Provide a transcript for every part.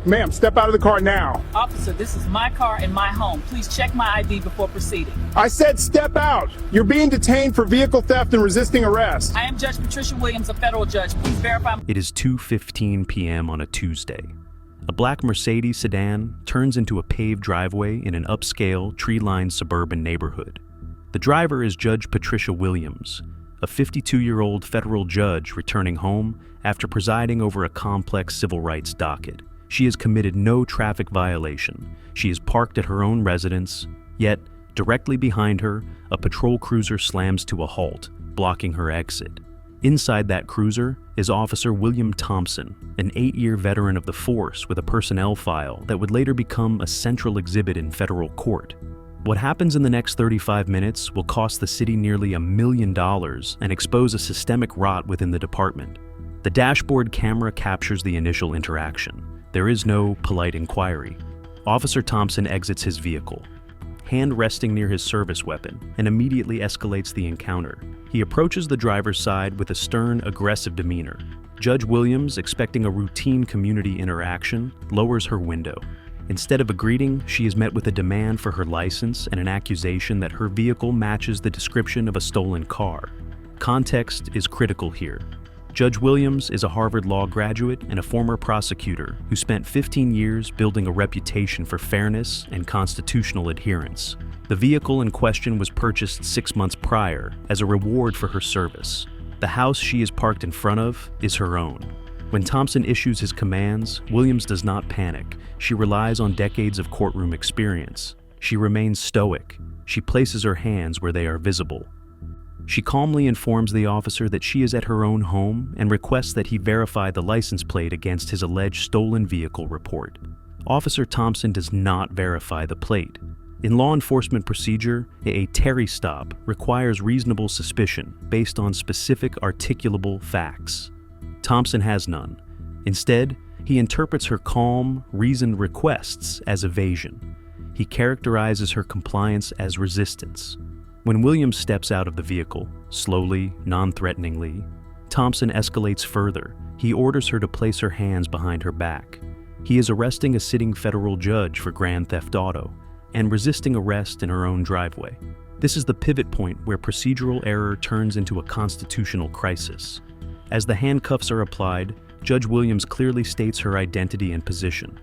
Ma'am, step out of the car now. Officer, this is my car and my home. Please check my ID before proceeding. I said step out. You're being detained for vehicle theft and resisting arrest. I am Judge Patricia Williams, a federal judge. Please verify. It is 2:15 p.m. on a Tuesday. A black Mercedes sedan turns into a paved driveway in an upscale, tree-lined suburban neighborhood. The driver is Judge Patricia Williams, a 52-year-old federal judge returning home after presiding over a complex civil rights docket. She has committed no traffic violation. She is parked at her own residence, yet directly behind her, a patrol cruiser slams to a halt, blocking her exit. Inside that cruiser is Officer William Thompson, an 8-year veteran of the force with a personnel file that would later become a central exhibit in federal court. What happens in the next 35 minutes will cost the city nearly $1 million and expose a systemic rot within the department. The dashboard camera captures the initial interaction. There is no polite inquiry. Officer Thompson exits his vehicle, hand resting near his service weapon, and immediately escalates the encounter. He approaches the driver's side with a stern, aggressive demeanor. Judge Williams, expecting a routine community interaction, lowers her window. Instead of a greeting, she is met with a demand for her license and an accusation that her vehicle matches the description of a stolen car. Context is critical here. Judge Williams is a Harvard Law graduate and a former prosecutor who spent 15 years building a reputation for fairness and constitutional adherence. The vehicle in question was purchased 6 months prior as a reward for her service. The house she is parked in front of is her own. When Thompson issues his commands, Williams does not panic. She relies on decades of courtroom experience. She remains stoic. She places her hands where they are visible. She calmly informs the officer that she is at her own home and requests that he verify the license plate against his alleged stolen vehicle report. Officer Thompson does not verify the plate. In law enforcement procedure, a Terry stop requires reasonable suspicion based on specific articulable facts. Thompson has none. Instead, he interprets her calm, reasoned requests as evasion. He characterizes her compliance as resistance. When Williams steps out of the vehicle, slowly, non-threateningly, Thompson escalates further. He orders her to place her hands behind her back. He is arresting a sitting federal judge for grand theft auto and resisting arrest in her own driveway. This is the pivot point where procedural error turns into a constitutional crisis. As the handcuffs are applied, Judge Williams clearly states her identity and position.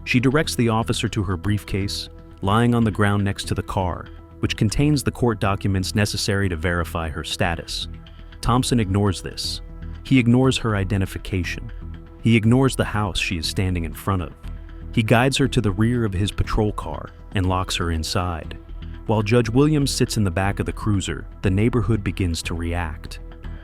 She directs the officer to her briefcase, lying on the ground next to the car, which contains the court documents necessary to verify her status. Thompson ignores this. He ignores her identification. He ignores the house she is standing in front of. He guides her to the rear of his patrol car and locks her inside. While Judge Williams sits in the back of the cruiser, the neighborhood begins to react.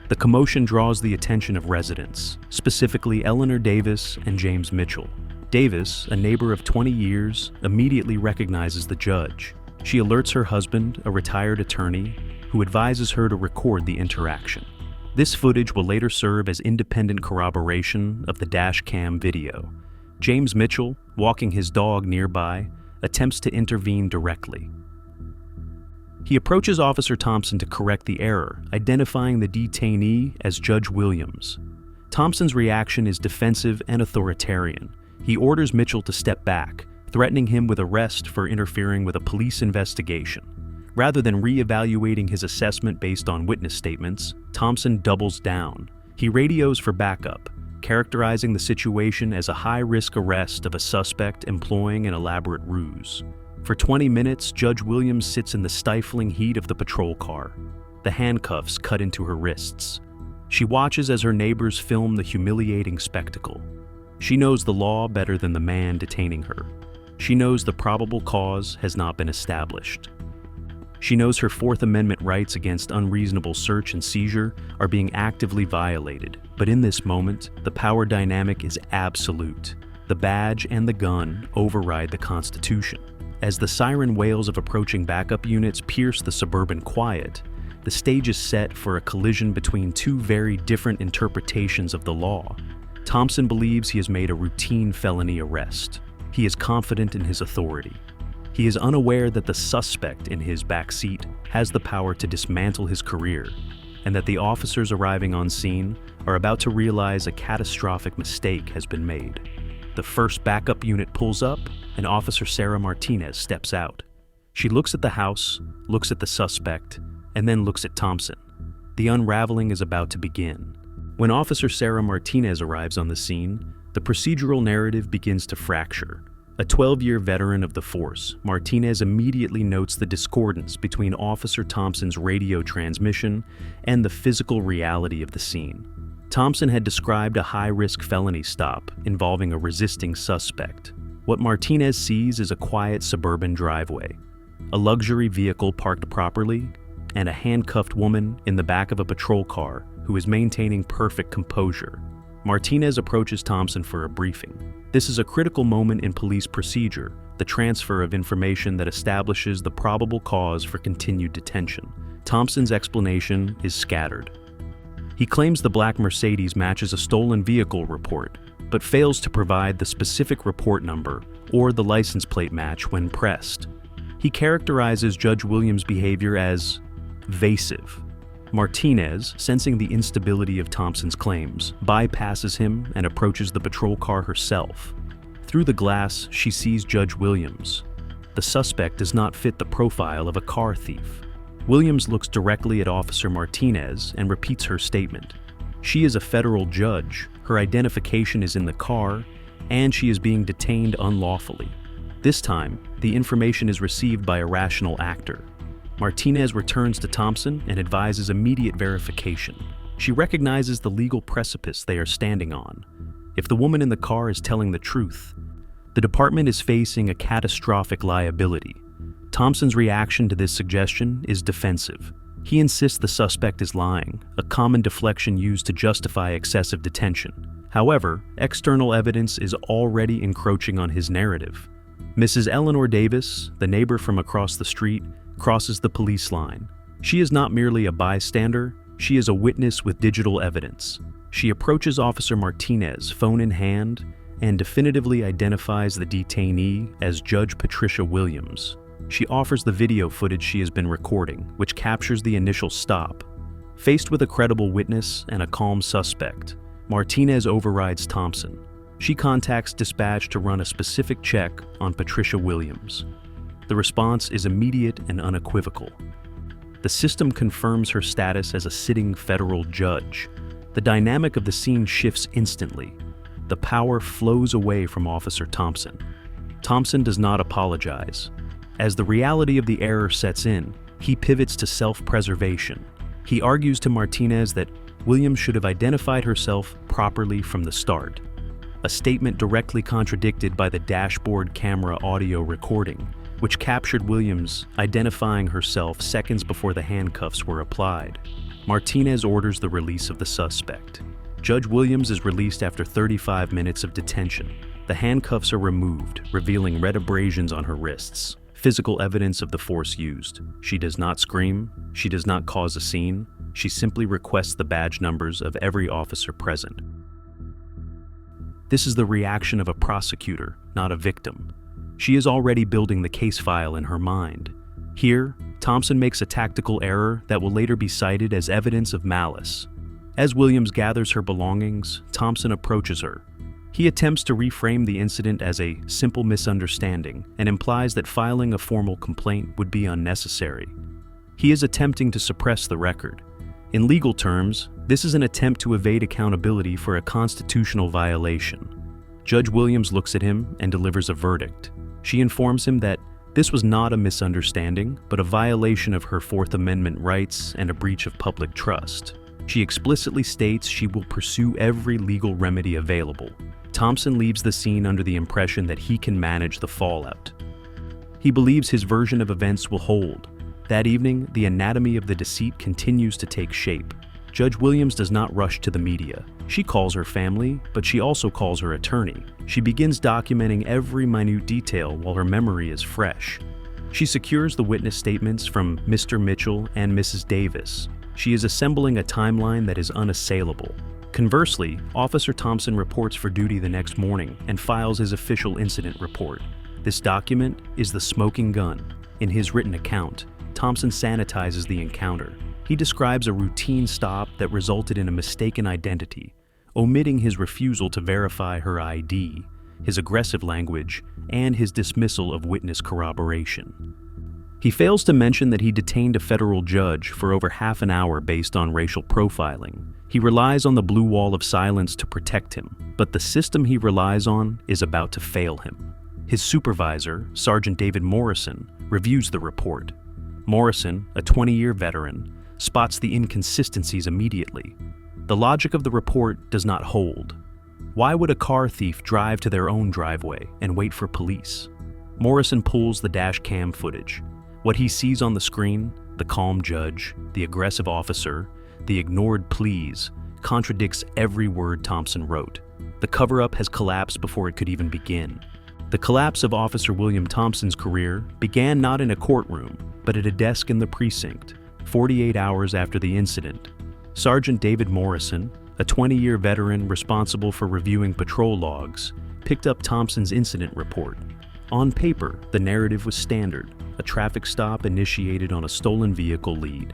The commotion draws the attention of residents, specifically Eleanor Davis and James Mitchell. Davis, a neighbor of 20 years, immediately recognizes the judge. She alerts her husband, a retired attorney, who advises her to record the interaction. This footage will later serve as independent corroboration of the dash cam video. James Mitchell, walking his dog nearby, attempts to intervene directly. He approaches Officer Thompson to correct the error, identifying the detainee as Judge Williams. Thompson's reaction is defensive and authoritarian. He orders Mitchell to step back, threatening him with arrest for interfering with a police investigation. Rather than re-evaluating his assessment based on witness statements, Thompson doubles down. He radios for backup, characterizing the situation as a high-risk arrest of a suspect employing an elaborate ruse. For 20 minutes, Judge Williams sits in the stifling heat of the patrol car, the handcuffs cut into her wrists. She watches as her neighbors film the humiliating spectacle. She knows the law better than the man detaining her. She knows the probable cause has not been established. She knows her Fourth Amendment rights against unreasonable search and seizure are being actively violated. But in this moment, the power dynamic is absolute. The badge and the gun override the Constitution. As the siren wails of approaching backup units pierce the suburban quiet, the stage is set for a collision between two very different interpretations of the law. Thompson believes he has made a routine felony arrest. He is confident in his authority. He is unaware that the suspect in his backseat has the power to dismantle his career, and that the officers arriving on scene are about to realize a catastrophic mistake has been made. The first backup unit pulls up, and Officer Sarah Martinez steps out. She looks at the house, looks at the suspect, and then looks at Thompson. The unraveling is about to begin. When Officer Sarah Martinez arrives on the scene, the procedural narrative begins to fracture. A 12-year veteran of the force, Martinez immediately notes the discordance between Officer Thompson's radio transmission and the physical reality of the scene. Thompson had described a high-risk felony stop involving a resisting suspect. What Martinez sees is a quiet suburban driveway, a luxury vehicle parked properly, and a handcuffed woman in the back of a patrol car who is maintaining perfect composure. Martinez approaches Thompson for a briefing. This is a critical moment in police procedure, the transfer of information that establishes the probable cause for continued detention. Thompson's explanation is scattered. He claims the black Mercedes matches a stolen vehicle report, but fails to provide the specific report number or the license plate match when pressed. He characterizes Judge Williams' behavior as evasive. Martinez, sensing the instability of Thompson's claims, bypasses him and approaches the patrol car herself. Through the glass, she sees Judge Williams. The suspect does not fit the profile of a car thief. Williams looks directly at Officer Martinez and repeats her statement. She is a federal judge, her identification is in the car, and she is being detained unlawfully. This time, the information is received by a rational actor. Martinez returns to Thompson and advises immediate verification. She recognizes the legal precipice they are standing on. If the woman in the car is telling the truth, the department is facing a catastrophic liability. Thompson's reaction to this suggestion is defensive. He insists the suspect is lying, a common deflection used to justify excessive detention. However, external evidence is already encroaching on his narrative. Mrs. Eleanor Davis, the neighbor from across the street, crosses the police line. She is not merely a bystander, she is a witness with digital evidence. She approaches Officer Martinez, phone in hand, and definitively identifies the detainee as Judge Patricia Williams. She offers the video footage she has been recording, which captures the initial stop. Faced with a credible witness and a calm suspect, Martinez overrides Thompson. She contacts dispatch to run a specific check on Patricia Williams. The response is immediate and unequivocal. The system confirms her status as a sitting federal judge. The dynamic of the scene shifts instantly. The power flows away from Officer Thompson. Thompson does not apologize. As the reality of the error sets in, he pivots to self-preservation. He argues to Martinez that Williams should have identified herself properly from the start, a statement directly contradicted by the dashboard camera audio recording, which captured Williams identifying herself seconds before the handcuffs were applied. Martinez orders the release of the suspect. Judge Williams is released after 35 minutes of detention. The handcuffs are removed, revealing red abrasions on her wrists, physical evidence of the force used. She does not scream, she does not cause a scene, she simply requests the badge numbers of every officer present. This is the reaction of a prosecutor, not a victim. She is already building the case file in her mind. Here, Thompson makes a tactical error that will later be cited as evidence of malice. As Williams gathers her belongings, Thompson approaches her. He attempts to reframe the incident as a simple misunderstanding and implies that filing a formal complaint would be unnecessary. He is attempting to suppress the record. In legal terms, this is an attempt to evade accountability for a constitutional violation. Judge Williams looks at him and delivers a verdict. She informs him that this was not a misunderstanding, but a violation of her Fourth Amendment rights and a breach of public trust. She explicitly states she will pursue every legal remedy available. Thompson leaves the scene under the impression that he can manage the fallout. He believes his version of events will hold. That evening, the anatomy of the deceit continues to take shape. Judge Williams does not rush to the media. She calls her family, but she also calls her attorney. She begins documenting every minute detail while her memory is fresh. She secures the witness statements from Mr. Mitchell and Mrs. Davis. She is assembling a timeline that is unassailable. Conversely, Officer Thompson reports for duty the next morning and files his official incident report. This document is the smoking gun. In his written account, Thompson sanitizes the encounter. He describes a routine stop that resulted in a mistaken identity, omitting his refusal to verify her ID. his aggressive language, and his dismissal of witness corroboration. He fails to mention that he detained a federal judge for over half an hour based on racial profiling. He relies on the blue wall of silence to protect him, but the system he relies on is about to fail him. His supervisor, Sergeant David Morrison, reviews the report. Morrison, a 20-year veteran, spots the inconsistencies immediately. The logic of the report does not hold. Why would a car thief drive to their own driveway and wait for police? Morrison pulls the dash cam footage. What he sees on the screen, the calm judge, the aggressive officer, the ignored pleas, contradicts every word Thompson wrote. The cover-up has collapsed before it could even begin. The collapse of Officer William Thompson's career began not in a courtroom, but at a desk in the precinct, 48 hours after the incident. Sergeant David Morrison, a 20-year veteran responsible for reviewing patrol logs, picked up Thompson's incident report. On paper, the narrative was standard: a traffic stop initiated on a stolen vehicle lead,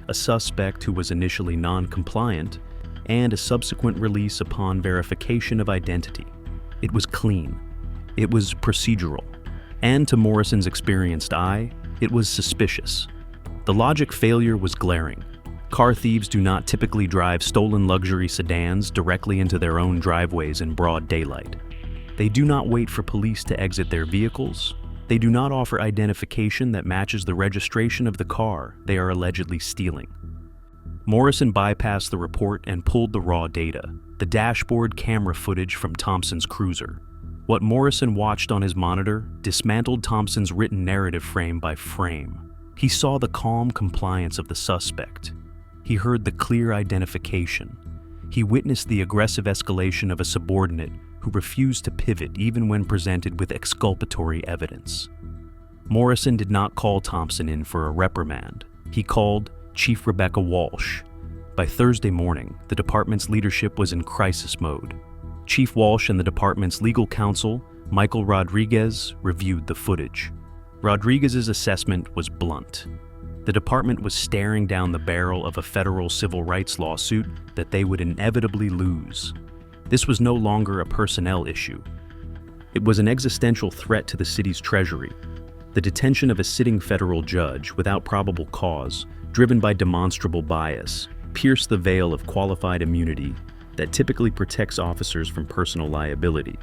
a suspect who was initially non-compliant, and a subsequent release upon verification of identity. It was clean. It was procedural. And to Morrison's experienced eye, it was suspicious. The logic failure was glaring. Car thieves do not typically drive stolen luxury sedans directly into their own driveways in broad daylight. They do not wait for police to exit their vehicles. They do not offer identification that matches the registration of the car they are allegedly stealing. Morrison bypassed the report and pulled the raw data, the dashboard camera footage from Thompson's cruiser. What Morrison watched on his monitor dismantled Thompson's written narrative frame by frame. He saw the calm compliance of the suspect. He heard the clear identification. He witnessed the aggressive escalation of a subordinate who refused to pivot even when presented with exculpatory evidence. Morrison did not call Thompson in for a reprimand. He called Chief Rebecca Walsh. By Thursday morning, the department's leadership was in crisis mode. Chief Walsh and the department's legal counsel, Michael Rodriguez, reviewed the footage. Rodriguez's assessment was blunt. The department was staring down the barrel of a federal civil rights lawsuit that they would inevitably lose. This was no longer a personnel issue. It was an existential threat to the city's treasury. The detention of a sitting federal judge without probable cause, driven by demonstrable bias, pierced the veil of qualified immunity that typically protects officers from personal liability.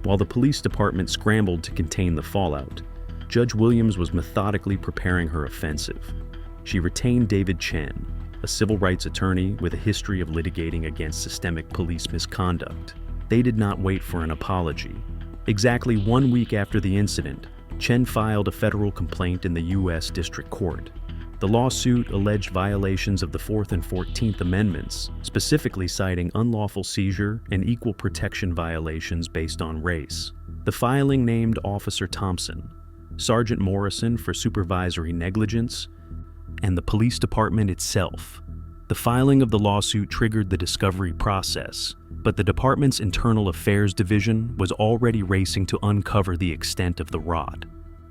While the police department scrambled to contain the fallout, Judge Williams was methodically preparing her offensive. She retained David Chen, a civil rights attorney with a history of litigating against systemic police misconduct. They did not wait for an apology. Exactly 1 week after the incident, Chen filed a federal complaint in the U.S. District Court. The lawsuit alleged violations of the 4th and 14th Amendments, specifically citing unlawful seizure and equal protection violations based on race. The filing named Officer Thompson, Sergeant Morrison for supervisory negligence, and the police department itself. The filing of the lawsuit triggered the discovery process, but the department's Internal Affairs Division was already racing to uncover the extent of the rot.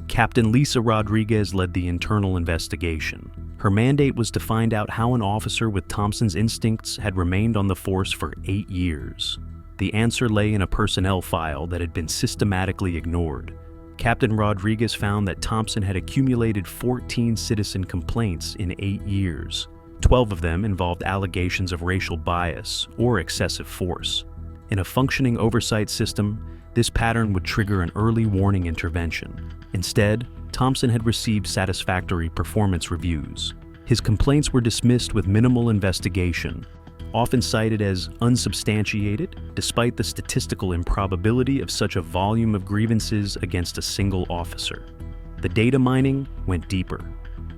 Captain Lisa Rodriguez led the internal investigation. Her mandate was to find out how an officer with Thompson's instincts had remained on the force for 8 years. The answer lay in a personnel file that had been systematically ignored. Captain Rodriguez found that Thompson had accumulated 14 citizen complaints in 8 years. 12 of them involved allegations of racial bias or excessive force. In a functioning oversight system, this pattern would trigger an early warning intervention. Instead, Thompson had received satisfactory performance reviews. His complaints were dismissed with minimal investigation, often cited as unsubstantiated, despite the statistical improbability of such a volume of grievances against a single officer. The data mining went deeper.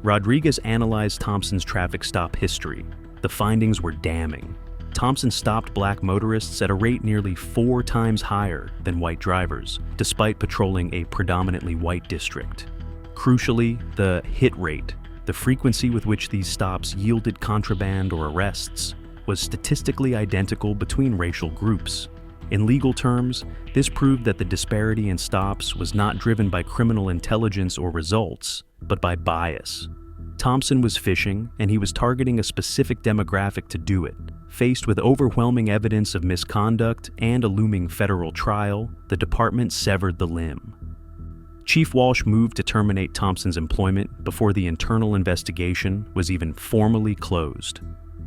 Rodriguez analyzed Thompson's traffic stop history. The findings were damning. Thompson stopped black motorists at a rate nearly 4 times higher than white drivers, despite patrolling a predominantly white district. Crucially, the hit rate, the frequency with which these stops yielded contraband or arrests, was statistically identical between racial groups. In legal terms, this proved that the disparity in stops was not driven by criminal intelligence or results, but by bias. Thompson was fishing, and he was targeting a specific demographic to do it: Faced with overwhelming evidence of misconduct and a looming federal trial, the department severed the limb. Chief Walsh moved to terminate Thompson's employment before the internal investigation was even formally closed.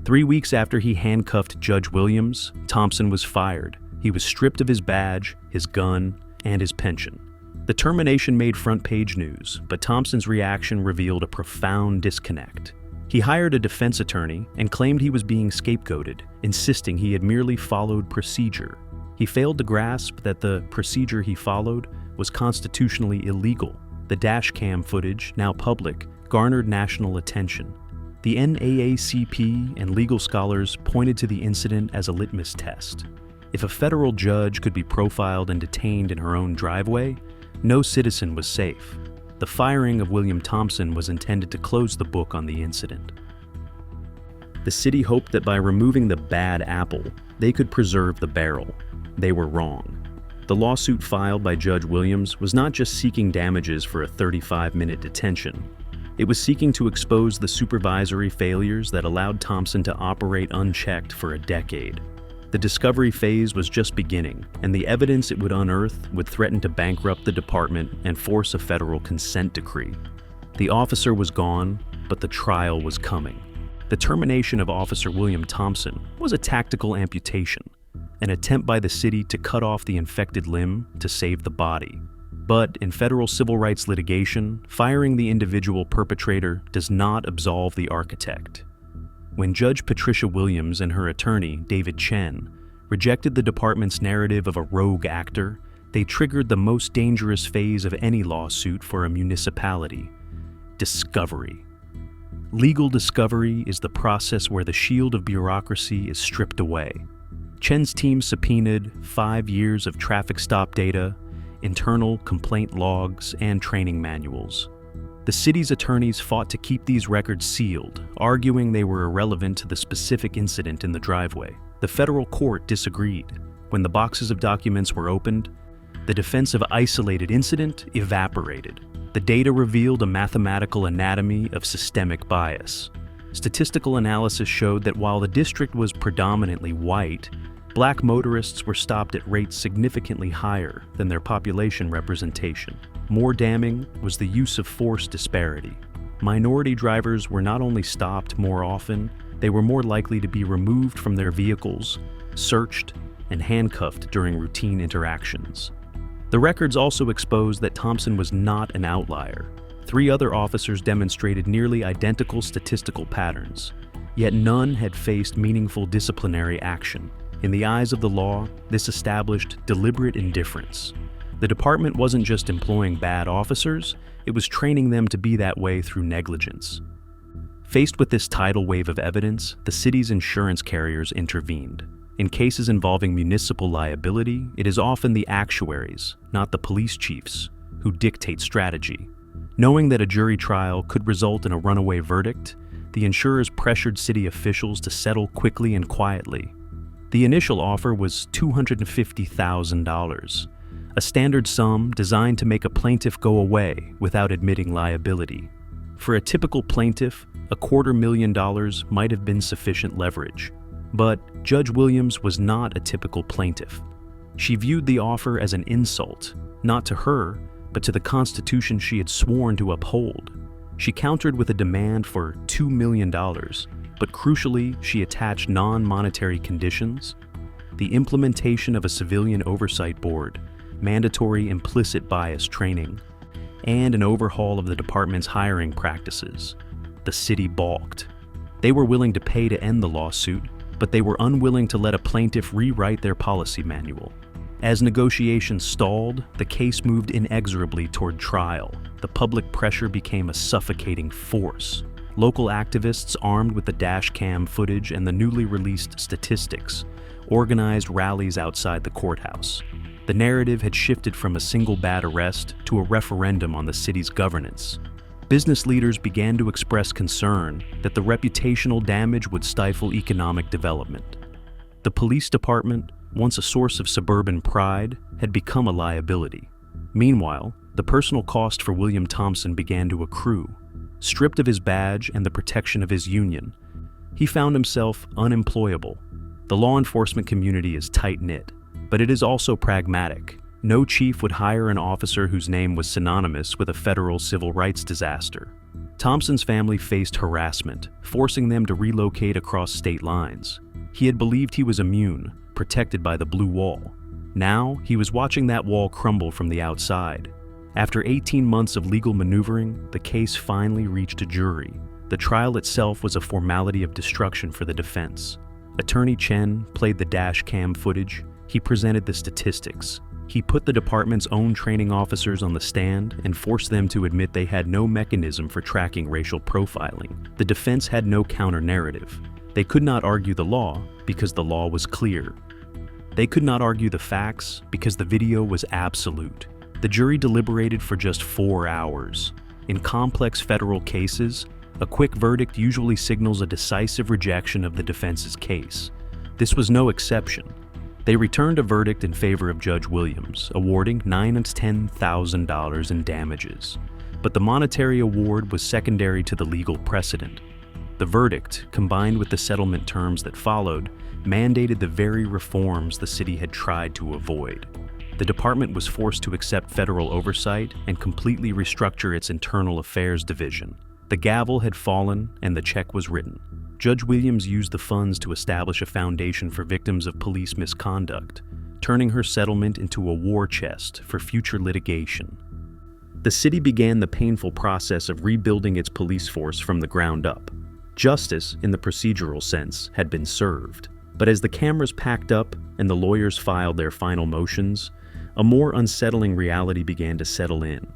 3 weeks after he handcuffed Judge Williams, Thompson was fired. He was stripped of his badge, his gun, and his pension. The termination made front-page news, but Thompson's reaction revealed a profound disconnect. He hired a defense attorney and claimed he was being scapegoated, insisting he had merely followed procedure. He failed to grasp that the procedure he followed was constitutionally illegal. The dashcam footage, now public, garnered national attention. The NAACP and legal scholars pointed to the incident as a litmus test. If a federal judge could be profiled and detained in her own driveway, no citizen was safe. The firing of William Thompson was intended to close the book on the incident. The city hoped that by removing the bad apple, they could preserve the barrel. They were wrong. The lawsuit filed by Judge Williams was not just seeking damages for a 35-minute detention. It was seeking to expose the supervisory failures that allowed Thompson to operate unchecked for a decade. The discovery phase was just beginning, and the evidence it would unearth would threaten to bankrupt the department and force a federal consent decree. The officer was gone, but the trial was coming. The termination of Officer William Thompson was a tactical amputation, an attempt by the city to cut off the infected limb to save the body. But in federal civil rights litigation, firing the individual perpetrator does not absolve the architect. When Judge Patricia Williams and her attorney, David Chen, rejected the department's narrative of a rogue actor, they triggered the most dangerous phase of any lawsuit for a municipality: discovery. Legal discovery is the process where the shield of bureaucracy is stripped away. Chen's team subpoenaed 5 years of traffic stop data, internal complaint logs, and training manuals. The city's attorneys fought to keep these records sealed, arguing they were irrelevant to the specific incident in the driveway. The federal court disagreed. When the boxes of documents were opened, the defense of isolated incident evaporated. The data revealed a mathematical anatomy of systemic bias. Statistical analysis showed that while the district was predominantly white, Black motorists were stopped at rates significantly higher than their population representation. More damning was the use of force disparity. Minority drivers were not only stopped more often, they were more likely to be removed from their vehicles, searched, and handcuffed during routine interactions. The records also exposed that Thompson was not an outlier. 3 other officers demonstrated nearly identical statistical patterns, yet none had faced meaningful disciplinary action. In the eyes of the law, this established deliberate indifference. The department wasn't just employing bad officers, it was training them to be that way through negligence. Faced with this tidal wave of evidence, the city's insurance carriers intervened. In cases involving municipal liability, it is often the actuaries, not the police chiefs, who dictate strategy. Knowing that a jury trial could result in a runaway verdict, the insurers pressured city officials to settle quickly and quietly. The initial offer was $250,000, a standard sum designed to make a plaintiff go away without admitting liability. For a typical plaintiff, $250,000 might have been sufficient leverage. But Judge Williams was not a typical plaintiff. She viewed the offer as an insult, not to her, but to the Constitution she had sworn to uphold. She countered with a demand for $2 million, but crucially, she attached non-monetary conditions: the implementation of a civilian oversight board, mandatory implicit bias training, and an overhaul of the department's hiring practices. The city balked. They were willing to pay to end the lawsuit, but they were unwilling to let a plaintiff rewrite their policy manual. As negotiations stalled, the case moved inexorably toward trial. The public pressure became a suffocating force. Local activists, armed with the dash cam footage and the newly released statistics, organized rallies outside the courthouse. The narrative had shifted from a single bad arrest to a referendum on the city's governance. Business leaders began to express concern that the reputational damage would stifle economic development. The police department, once a source of suburban pride, had become a liability. Meanwhile, the personal cost for William Thompson began to accrue. Stripped of his badge and the protection of his union, he found himself unemployable, The law enforcement community is tight-knit, but it is also pragmatic. No chief would hire an officer whose name was synonymous with a federal civil rights disaster. Thompson's family faced harassment, forcing them to relocate across state lines. He had believed he was immune, protected by the blue wall. Now, he was watching that wall crumble from the outside. After 18 months of legal maneuvering, the case finally reached a jury. The trial itself was a formality of destruction for the defense. Attorney Chen played the dash cam footage. He presented the statistics. He put the department's own training officers on the stand and forced them to admit they had no mechanism for tracking racial profiling. The defense had no counter-narrative. They could not argue the law because the law was clear. They could not argue the facts because the video was absolute. The jury deliberated for just 4 hours. In complex federal cases, a quick verdict usually signals a decisive rejection of the defense's case. This was no exception. They returned a verdict in favor of Judge Williams, awarding $9,000 and $10,000 in damages. But the monetary award was secondary to the legal precedent. The verdict, combined with the settlement terms that followed, mandated the very reforms the city had tried to avoid. The department was forced to accept federal oversight and completely restructure its internal affairs division. The gavel had fallen and the check was written. Judge Williams used the funds to establish a foundation for victims of police misconduct, turning her settlement into a war chest for future litigation. The city began the painful process of rebuilding its police force from the ground up. Justice, in the procedural sense, had been served. But as the cameras packed up and the lawyers filed their final motions, a more unsettling reality began to settle in.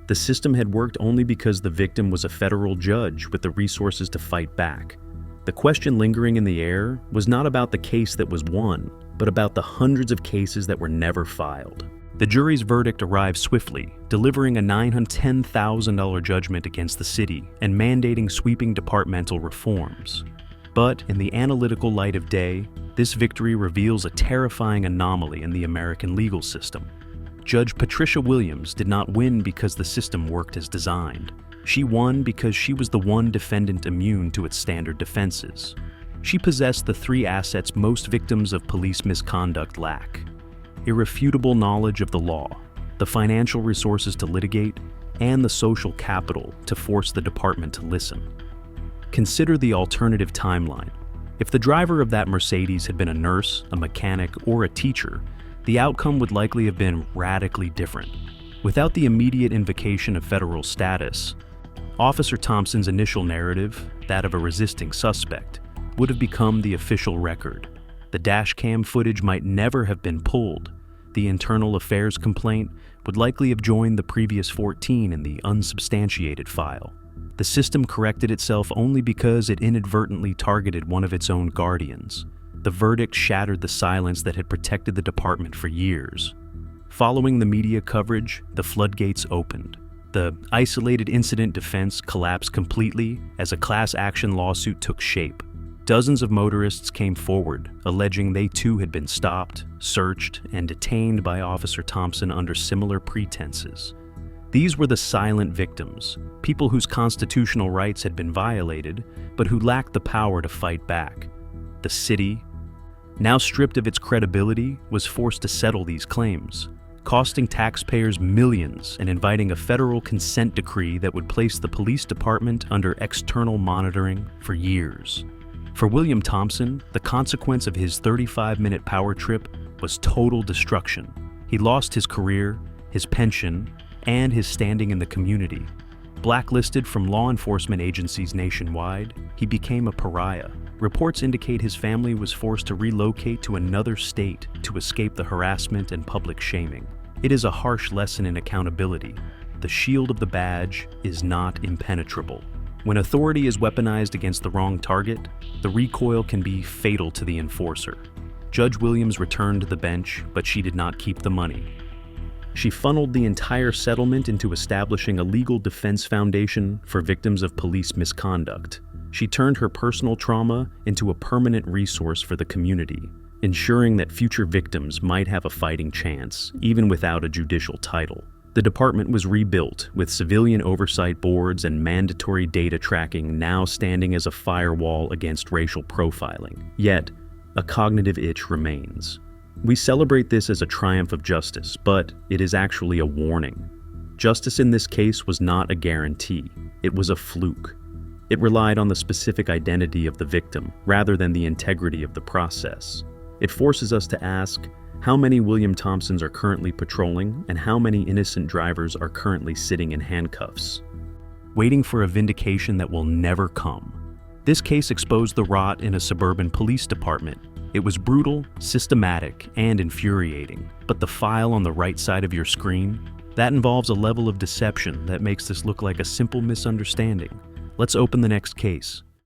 The system had worked only because the victim was a federal judge with the resources to fight back. The question lingering in the air was not about the case that was won, but about the hundreds of cases that were never filed. The jury's verdict arrived swiftly, delivering a $910,000 judgment against the city and mandating sweeping departmental reforms. But in the analytical light of day, this victory reveals a terrifying anomaly in the American legal system. Judge Patricia Williams did not win because the system worked as designed. She won because she was the one defendant immune to its standard defenses. She possessed the 3 assets most victims of police misconduct lack: irrefutable knowledge of the law, the financial resources to litigate, and the social capital to force the department to listen. Consider the alternative timeline. If the driver of that Mercedes had been a nurse, a mechanic, or a teacher, the outcome would likely have been radically different. Without the immediate invocation of federal status, Officer Thompson's initial narrative, that of a resisting suspect, would have become the official record. The dashcam footage might never have been pulled. The internal affairs complaint would likely have joined the previous 14 in the unsubstantiated file. The system corrected itself only because it inadvertently targeted one of its own guardians. The verdict shattered the silence that had protected the department for years. Following the media coverage, the floodgates opened. The isolated incident defense collapsed completely as a class action lawsuit took shape. Dozens of motorists came forward, alleging they too had been stopped, searched, and detained by Officer Thompson under similar pretenses. These were the silent victims, people whose constitutional rights had been violated, but who lacked the power to fight back. The city, now stripped of its credibility, was forced to settle these claims, costing taxpayers millions and inviting a federal consent decree that would place the police department under external monitoring for years. For William Thompson, the consequence of his 35-minute power trip was total destruction. He lost his career, his pension, and his standing in the community. Blacklisted from law enforcement agencies nationwide, he became a pariah. Reports indicate his family was forced to relocate to another state to escape the harassment and public shaming. It is a harsh lesson in accountability. The shield of the badge is not impenetrable. When authority is weaponized against the wrong target, the recoil can be fatal to the enforcer. Judge Williams returned to the bench, but she did not keep the money. She funneled the entire settlement into establishing a legal defense foundation for victims of police misconduct. She turned her personal trauma into a permanent resource for the community, ensuring that future victims might have a fighting chance, even without a judicial title. The department was rebuilt, with civilian oversight boards and mandatory data tracking now standing as a firewall against racial profiling. Yet, a cognitive itch remains. We celebrate this as a triumph of justice, but it is actually a warning. Justice in this case was not a guarantee. It was a fluke. It relied on the specific identity of the victim rather than the integrity of the process. It forces us to ask, how many William Thompsons are currently patrolling and how many innocent drivers are currently sitting in handcuffs? Waiting for a vindication that will never come. This case exposed the rot in a suburban police department. It was brutal, systematic, and infuriating. But the file on the right side of your screen, that involves a level of deception that makes this look like a simple misunderstanding. Let's open the next case.